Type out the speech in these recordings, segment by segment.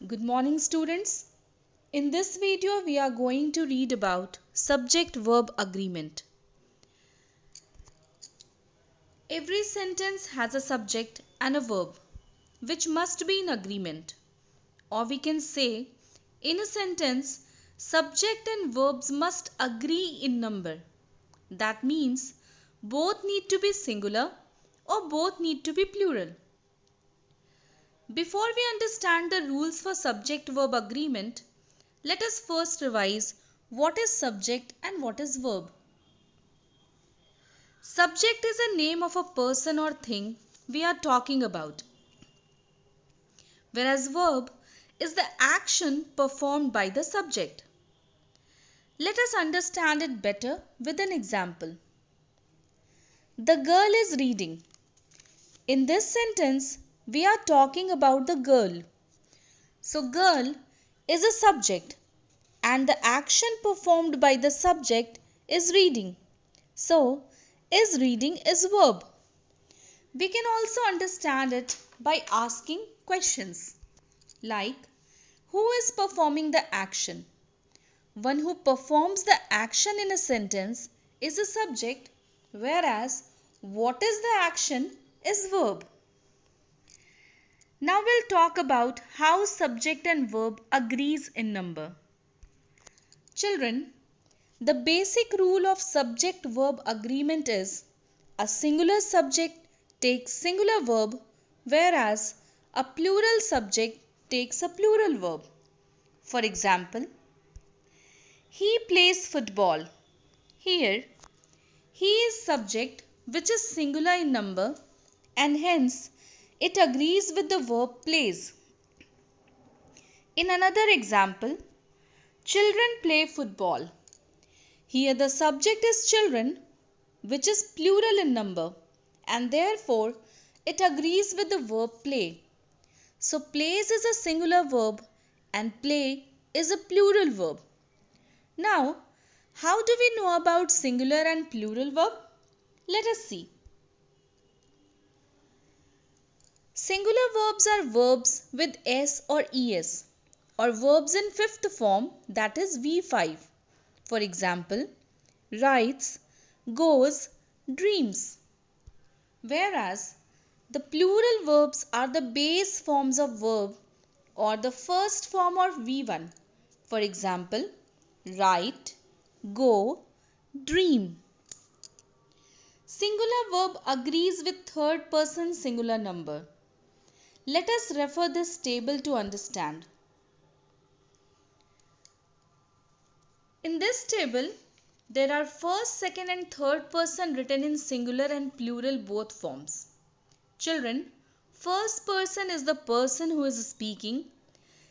Good morning, students. In this video, we are going to read about subject-verb agreement. Every sentence has a subject and a verb, which must be in agreement. Or we can say, in a sentence, subject and verbs must agree in number. That means both need to be singular or both need to be plural. Before we understand the rules for subject-verb agreement, let us first revise what is subject and what is verb. Subject is a name of a person or thing we are talking about, whereas verb is the action performed by the subject. Let us understand it better with an example. The girl is reading. In this sentence, we are talking about the girl. So, girl is a subject and the action performed by the subject is reading. So, is reading is verb. We can also understand it by asking questions like who is performing the action? One who performs the action in a sentence is a subject, whereas what is the action is verb. Now we'll talk about how subject and verb agrees in number. Children, the basic rule of subject-verb agreement is a singular subject takes singular verb, whereas a plural subject takes a plural verb. For example, he plays football. Here, he is subject which is singular in number and hence it agrees with the verb plays. In another example, children play football. Here the subject is children, which is plural in number, and therefore it agrees with the verb play. So plays is a singular verb and play is a plural verb. Now, how do we know about singular and plural verb? Let us see. Singular verbs are verbs with s or es, or verbs in fifth form, that is V5. For example, writes, goes, dreams. Whereas the plural verbs are the base forms of verb or the first form of V1. For example, write, go, dream. Singular verb agrees with third person singular number. Let us refer this table to understand. In this table, there are first, second and third person written in singular and plural both forms. Children, first person is the person who is speaking,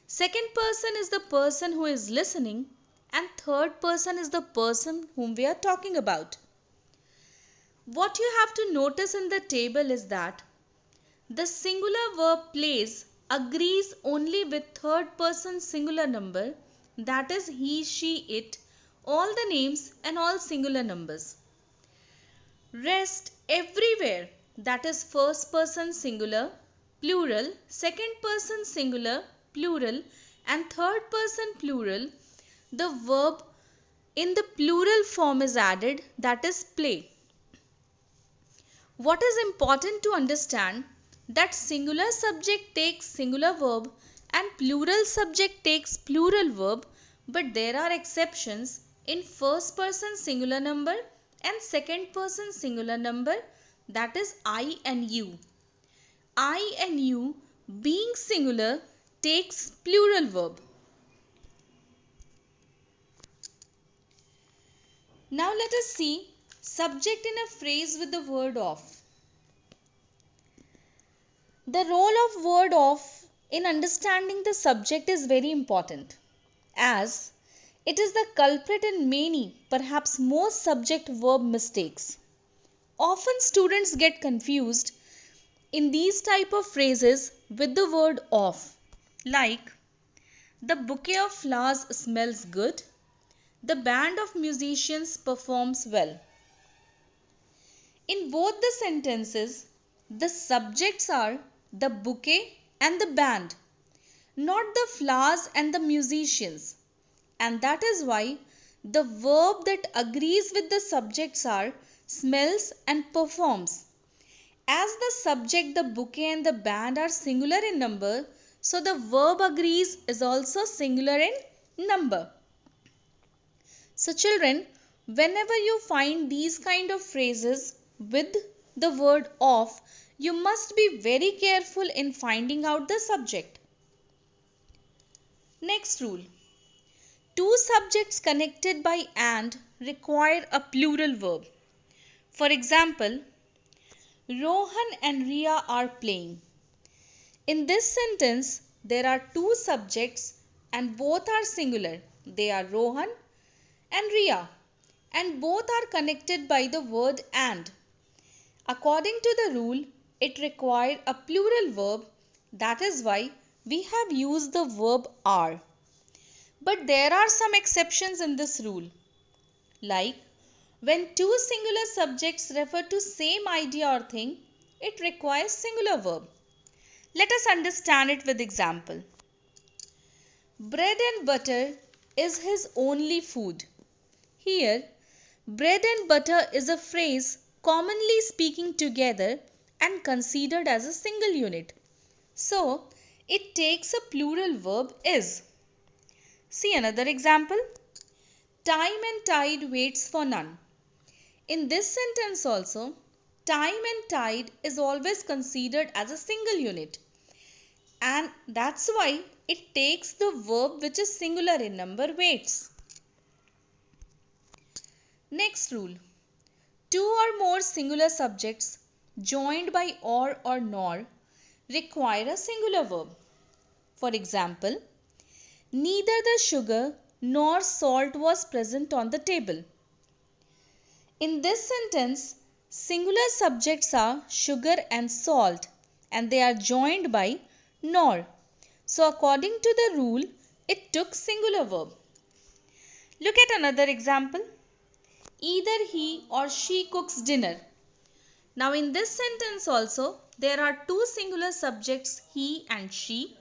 second person is the person who is listening, and third person is the person whom we are talking about. What you have to notice in the table is that the singular verb plays agrees only with third person singular number, that is he, she, it, all the names and all singular numbers. Rest everywhere, that is first person singular, plural, second person singular, plural and third person plural, the verb in the plural form is added, that is play. What is important to understand that singular subject takes singular verb and plural subject takes plural verb, but there are exceptions in first person singular number and second person singular number, that is I and you. I and you being singular takes plural verb. Now let us see subject in a phrase with the word of. The role of word of in understanding the subject is very important, as it is the culprit in many, perhaps most subject-verb mistakes. Often students get confused in these type of phrases with the word of, like the bouquet of flowers smells good, the band of musicians performs well. In both the sentences, the subjects are the bouquet and the band, not the flowers and the musicians. And that is why the verb that agrees with the subjects are smells and performs. As the subject, the bouquet and the band are singular in number, so the verb agrees is also singular in number. So children, whenever you find these kind of phrases with the word of, you must be very careful in finding out the subject. Next rule. Two subjects connected by and require a plural verb. For example, Rohan and Riya are playing. In this sentence, there are two subjects and both are singular. They are Rohan and Riya, and both are connected by the word and. According to the rule, it required a plural verb. That is why we have used the verb are. But there are some exceptions in this rule. Like when two singular subjects refer to same idea or thing, it requires singular verb. Let us understand it with example. Bread and butter is his only food. Here, bread and butter is a phrase commonly speaking together and considered as a single unit. So, it takes a plural verb is. See another example. Time and tide waits for none. In this sentence also, time and tide is always considered as a single unit. And that's why it takes the verb which is singular in number waits. Next rule. Two or more singular subjects joined by or nor require a singular verb. For example, neither the sugar nor salt was present on the table. In this sentence, singular subjects are sugar and salt and they are joined by nor. So according to the rule, it took singular verb. Look at another example. Either he or she cooks dinner. Now in this sentence also, there are two singular subjects, he and she,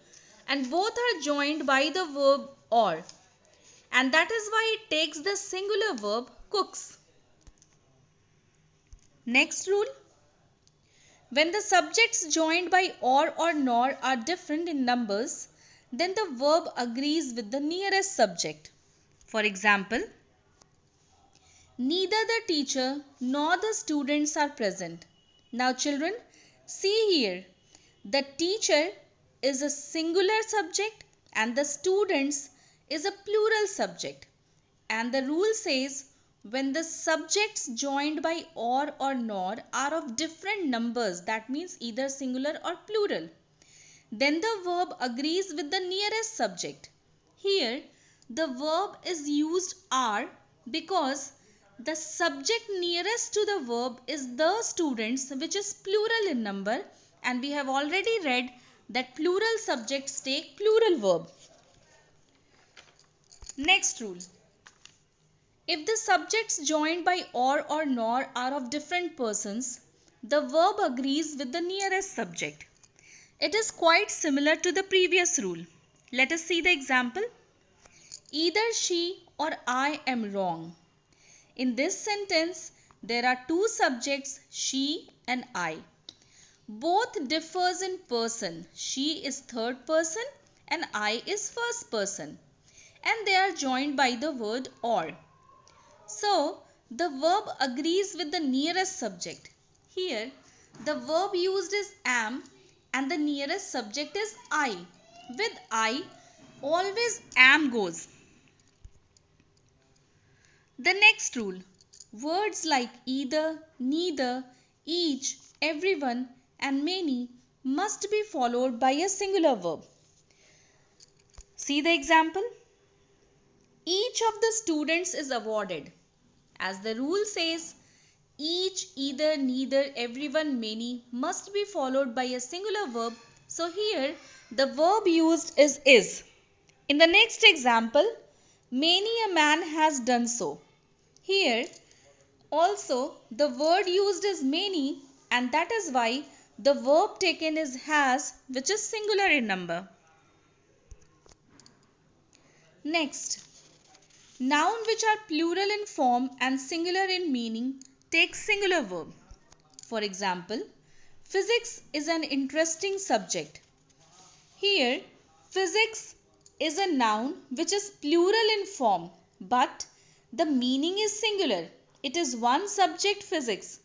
and both are joined by the verb or. And that is why it takes the singular verb cooks. Next rule. When the subjects joined by or nor are different in numbers, then the verb agrees with the nearest subject. For example, neither the teacher nor the students are present. Now children, see here. The teacher is a singular subject and the students is a plural subject. And the rule says when the subjects joined by or nor are of different numbers, that means either singular or plural, then the verb agrees with the nearest subject. Here, the verb is used are because the subject nearest to the verb is the students, which is plural in number, and we have already read that plural subjects take plural verb. Next rule. If the subjects joined by or nor are of different persons, the verb agrees with the nearest subject. It is quite similar to the previous rule. Let us see the example. Either she or I am wrong. In this sentence, there are two subjects, she and I. Both differs in person. She is third person and I is first person. And they are joined by the word or. So, the verb agrees with the nearest subject. Here, the verb used is am and the nearest subject is I. With I, always am goes. The next rule. Words like either, neither, each, everyone and many must be followed by a singular verb. See the example. Each of the students is awarded. As the rule says, each, either, neither, everyone, many must be followed by a singular verb. So here the verb used is. In the next example, many a man has done so. Here also the word used is many and that is why the verb taken is has, which is singular in number. Next, noun which are plural in form and singular in meaning take singular verb. For example, physics is an interesting subject. Here, physics is a noun which is plural in form, but the meaning is singular. It is one subject, physics,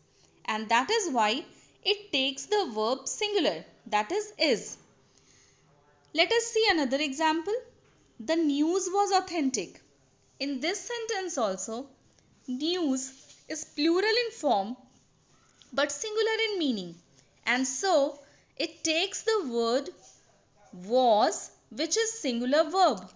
and that is why it takes the verb singular, that is. Let us see another example. The news was authentic. In this sentence also, news is plural in form but singular in meaning, and so it takes the word was, which is singular verb.